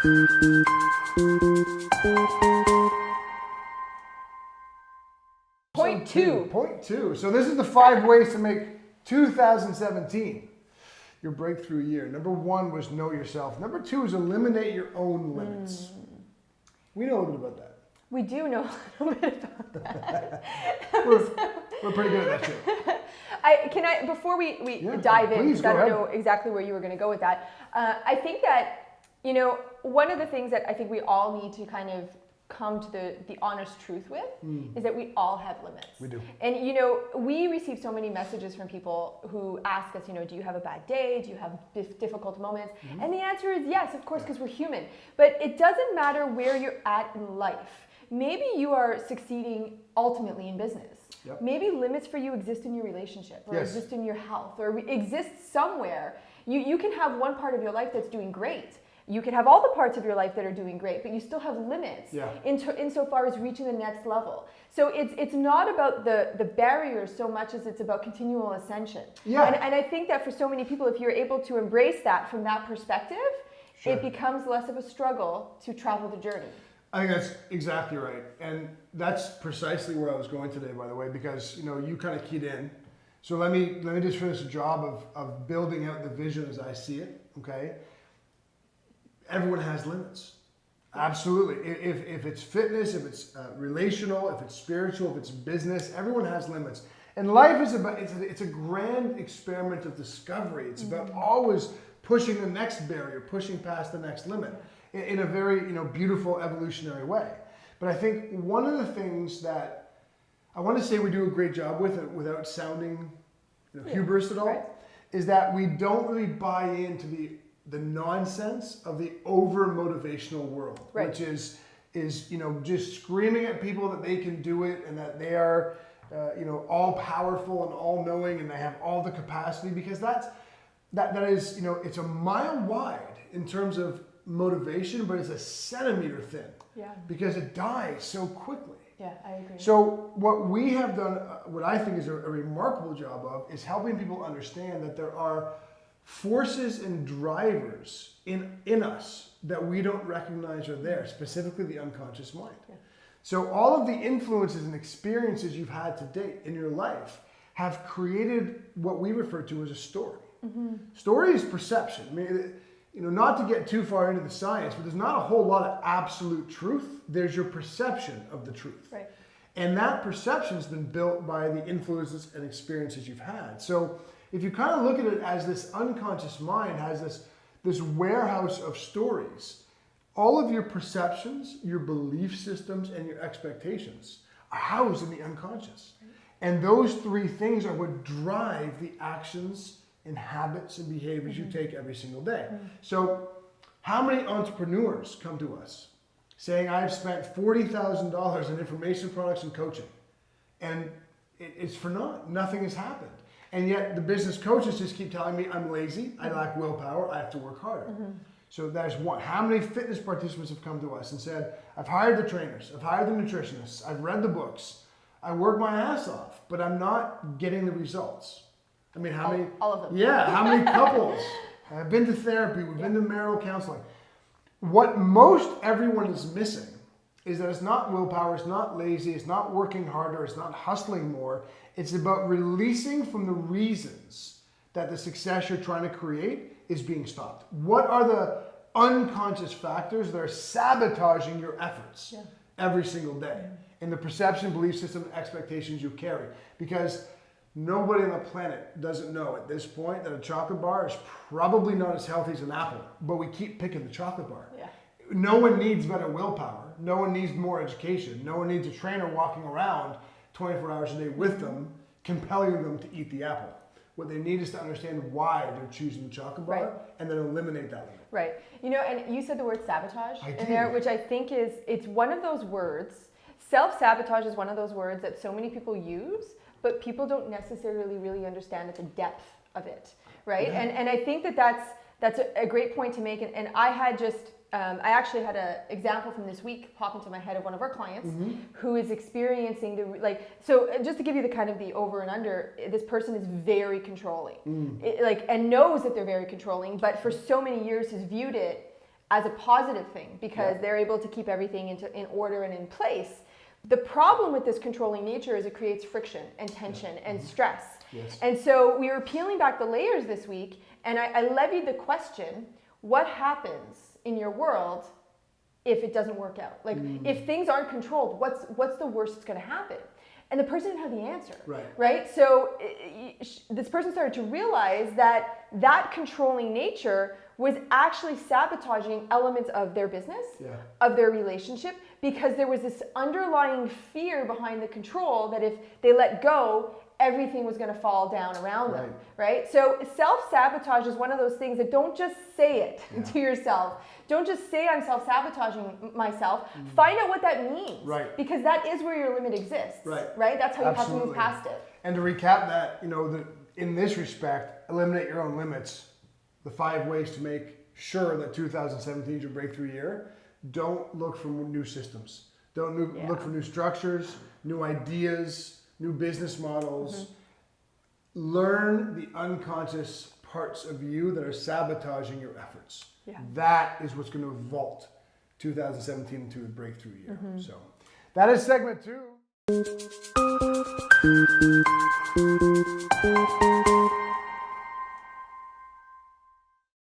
Point two. Point two. So this is the 5 ways to make 2017 your breakthrough year. Number 1 was know yourself. Number 2 is eliminate your own limits. We know a little bit about that. We do know a little bit about that. We're pretty good at that too. Before we dive in, because I don't ahead. know exactly where you were going to go with that. I think that, one of the things that I think we all need to kind of come to the honest truth with is that we all have limits. We do. And, we receive so many messages from people who ask us, do you have a bad day? Do you have difficult moments? And the answer is yes, of course, because we're human. But it doesn't matter where you're at in life. Maybe you are succeeding ultimately in business. Yep. Maybe limits for you exist in your relationship or Yes. exist in your health or exist somewhere. You can have one part of your life that's doing great. You can have all the parts of your life that are doing great, but you still have limits insofar as reaching the next level. So it's not about the barriers so much as it's about continual ascension. Yeah. And I think that for so many people, if you're able to embrace that from that perspective, it becomes less of a struggle to travel the journey. I think that's exactly right. And that's precisely where I was going today, by the way, because you kind of keyed in. So let me just finish the job of building out the vision as I see it, okay? Everyone has limits. Absolutely. If it's fitness, if it's relational, if it's spiritual, if it's business, everyone has limits. And life is about, it's a grand experiment of discovery. It's about always pushing the next barrier, pushing past the next limit in a very beautiful evolutionary way. But I think one of the things that I want to say we do a great job with it without sounding hubris at all, is that we don't really buy into the nonsense of the over motivational world, which is just screaming at people that they can do it and that they are all powerful and all knowing and they have all the capacity, because that is it's a mile wide in terms of motivation, but it's a centimeter thin because it dies so quickly. Yeah, I agree. So what we have done, what I think is a remarkable job of, is helping people understand that there are forces and drivers in us that we don't recognize are there, specifically the unconscious mind. Yeah. So all of the influences and experiences you've had to date in your life have created what we refer to as a story. Story is perception. I mean, not to get too far into the science, but there's not a whole lot of absolute truth. There's your perception of the truth. Right. And that perception has been built by the influences and experiences you've had. So if you kind of look at it as this unconscious mind has this warehouse of stories, all of your perceptions, your belief systems, and your expectations are housed in the unconscious. And those 3 things are what drive the actions and habits and behaviors you take every single day. So how many entrepreneurs come to us saying, I've spent $40,000 in information products and coaching, and it's for naught. Nothing has happened. And yet the business coaches just keep telling me I'm lazy, I lack willpower, I have to work harder. So there's one. How many fitness participants have come to us and said, I've hired the trainers, I've hired the nutritionists, I've read the books, I work my ass off, but I'm not getting the results. I mean, how many? All of them. Yeah, how many couples? I've been to therapy, we've been to marital counseling. What most everyone is missing is that it's not willpower, it's not lazy, it's not working harder, it's not hustling more. It's about releasing from the reasons that the success you're trying to create is being stopped. What are the unconscious factors that are sabotaging your efforts every single day in the perception, belief system, expectations you carry? Because nobody on the planet doesn't know at this point that a chocolate bar is probably not as healthy as an apple, but we keep picking the chocolate bar. Yeah. No one needs better willpower. No one needs more education. No one needs a trainer walking around 24 hours a day with them, compelling them to eat the apple. What they need is to understand why they're choosing the chocolate bar and then eliminate that limit. Right. And you said the word sabotage in there, which I think it's one of those words. Self-sabotage is one of those words that so many people use, but people don't necessarily really understand at the depth of it, right? Yeah. And I think that's a great point to make. And I had I actually had an example from this week pop into my head of one of our clients who is experiencing so just to give you the kind of the over and under, this person is very controlling, and knows that they're very controlling, but for so many years has viewed it as a positive thing because they're able to keep everything in order and in place. The problem with this controlling nature is it creates friction and tension and stress. Yes. And so we were peeling back the layers this week, and I levied the question, what happens in your world if it doesn't work out? Like, if things aren't controlled, what's the worst that's going to happen? And the person didn't have the answer, right? So this person started to realize that controlling nature was actually sabotaging elements of their business, of their relationship, because there was this underlying fear behind the control that if they let go, everything was going to fall down around them, right? So self-sabotage is one of those things that don't just say it to yourself. Don't just say I'm self-sabotaging myself. Find out what that means, because that is where your limit exists, right? That's how you have to move past it. And to recap that, in this respect, eliminate your own limits. The 5 ways to make sure that 2017 is your breakthrough year. Don't look for new systems. Don't look for new structures, new ideas, new business models. Learn the unconscious parts of you that are sabotaging your efforts. That is what's going to vault 2017 into a breakthrough year. So that is segment 2.